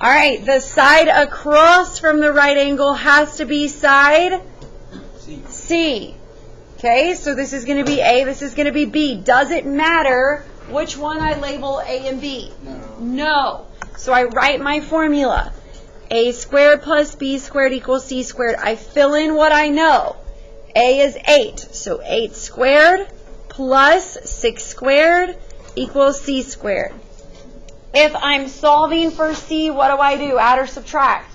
All right, the side across from the right angle has to be side C. Okay, so this is going to be A, this is going to be B. Does it matter which one I label A and B? No. So I write my formula. A squared plus B squared equals C squared. I fill in what I know. A is 8, so 8 squared plus 6 squared equals C squared. If I'm solving for C, what do? Add or subtract?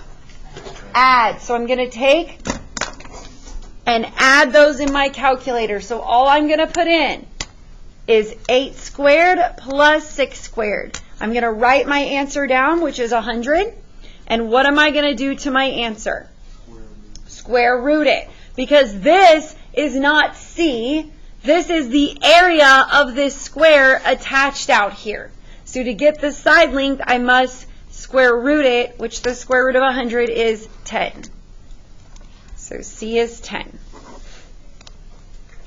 Add. So I'm going to take and add those in my calculator. So all I'm going to put in is 8 squared plus 6 squared. I'm going to write my answer down, which is 100. And what am I going to do to my answer? Square root it. Because this is not C. This is the area of this square attached out here. So to get the side length, I must square root it, which the square root of 100 is 10. So C is 10.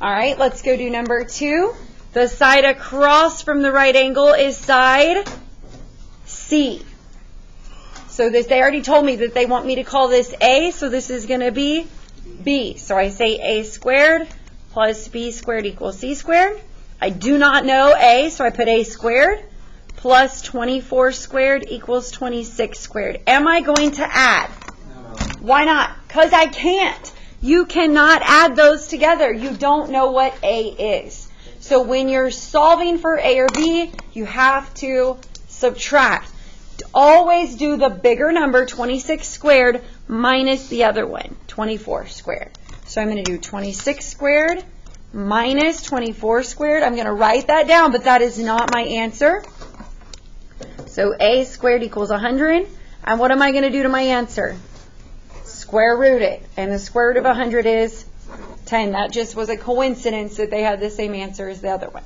All right, let's go do number 2. The side across from the right angle is side C. So this, they already told me that they want me to call this A, so this is going to be B. So I say A squared plus B squared equals C squared. I do not know A, so I put A squared plus 24 squared equals 26 squared. Am I going to add? No. Why not? Because I can't. You cannot add those together. You don't know what A is. So when you're solving for A or B, you have to subtract. Always do the bigger number, 26 squared, minus the other one, 24 squared. So I'm going to do 26 squared minus 24 squared. I'm going to write that down, but that is not my answer. So A squared equals 100. And what am I going to do to my answer? Square root it. And the square root of 100 is 10. That just was a coincidence that they had the same answer as the other one.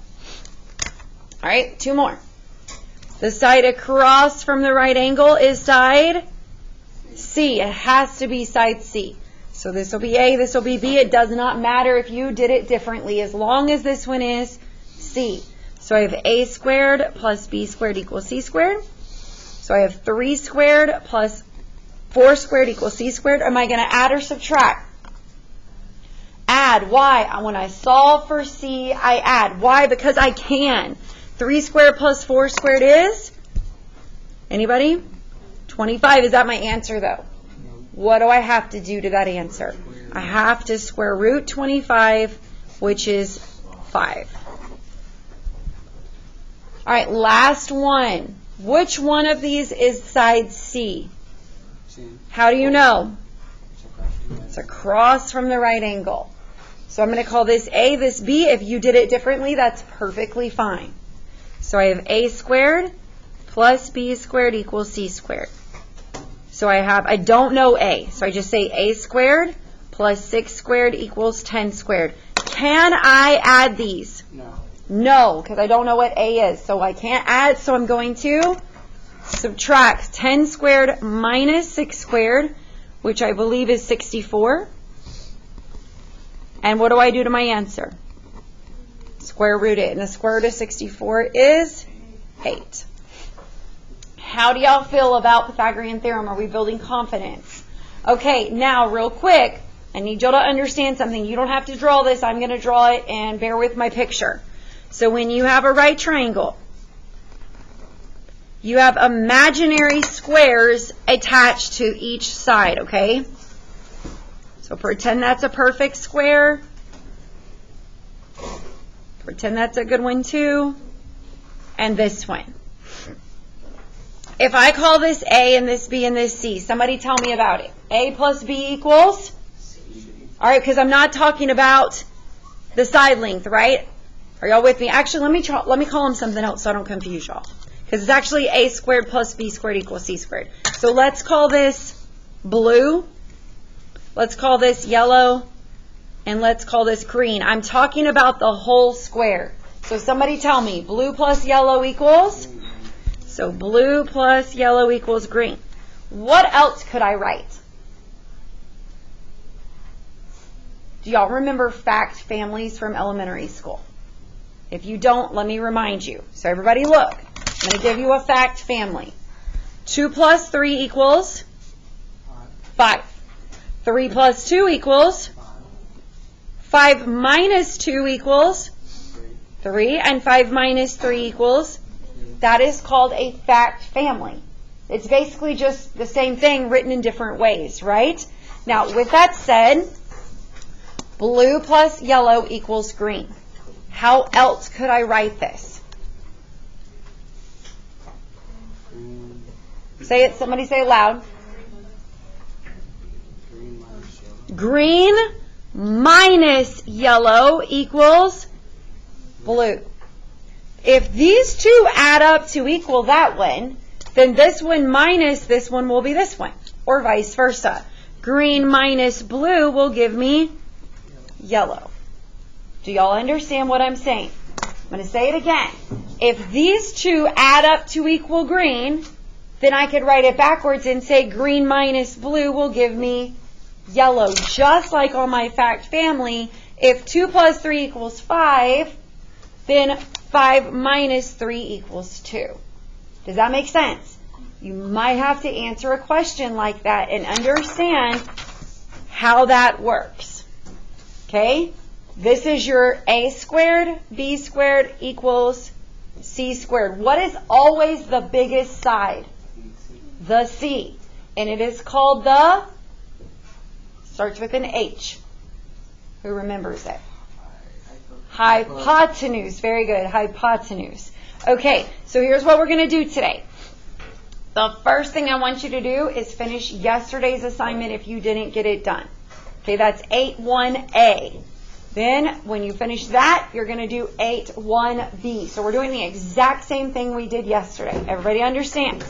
All right, 2 more. The side across from the right angle is side C. It has to be side C. So this will be A, this will be B. It does not matter if you did it differently as long as this one is C. So I have A squared plus B squared equals C squared. So I have 3 squared plus 4 squared equals C squared. Am I going to add or subtract? Add. Why? When I solve for C, I add. Why? Because I can. 3 squared plus 4 squared is? Anybody? 25. Is that my answer, though? What do I have to do to that answer? I have to square root 25, which is 5. All right, last one. Which one of these is side C? How do you know? It's across from the right angle. So I'm going to call this A, this B. If you did it differently, that's perfectly fine. So I have A squared plus B squared equals C squared. So I don't know A. So I just say A squared plus 6 squared equals 10 squared. Can I add these? No. No, because I don't know what A is. So I can't add, so I'm going to subtract 10 squared minus 6 squared, which I believe is 64. And what do I do to my answer? Square root it. And the square root of 64 is 8. How do y'all feel about Pythagorean theorem? Are we building confidence? Okay, now real quick, I need y'all to understand something. You don't have to draw this. I'm going to draw it, and bear with my picture. So when you have a right triangle, you have imaginary squares attached to each side, okay? So pretend that's a perfect square. Pretend that's a good one too. And this one. If I call this A and this B and this C, somebody tell me about it. A plus B equals? All right, because I'm not talking about the side length, right? Are y'all with me? Actually, let me call them something else so I don't confuse y'all. Because it's actually A squared plus B squared equals C squared. So let's call this blue. Let's call this yellow. And let's call this green. I'm talking about the whole square. So somebody tell me, blue plus yellow equals? So blue plus yellow equals green. What else could I write? Do y'all remember fact families from elementary school? If you don't, let me remind you. So everybody look. I'm going to give you a fact family. 2 plus 3 equals 5. 3 plus 2 equals 5 minus 2 equals 3, and 5 minus 3 equals, that is called a fact family. It's basically just the same thing written in different ways, right? Now, with that said, blue plus yellow equals green. How else could I write this? Say it, somebody say it loud. Green minus yellow equals blue. If these two add up to equal that one, then this one minus this one will be this one, or vice versa. Green minus blue will give me yellow. Do y'all understand what I'm saying? I'm going to say it again. If these two add up to equal green, then I could write it backwards and say green minus blue will give me yellow. Just like on my fact family, if 2 plus 3 equals 5, then 5 minus 3 equals 2. Does that make sense? You might have to answer a question like that and understand how that works. Okay? This is your a squared, b squared equals c squared. What is always the biggest side? The c. And it is called the, starts with an H. Who remembers it? Hypotenuse. Very good. Hypotenuse. Okay, so here's what we're going to do today. The first thing I want you to do is finish yesterday's assignment if you didn't get it done. Okay, that's 8-1A. Then, when you finish that, you're going to do 8-1B. So we're doing the exact same thing we did yesterday. Everybody understand?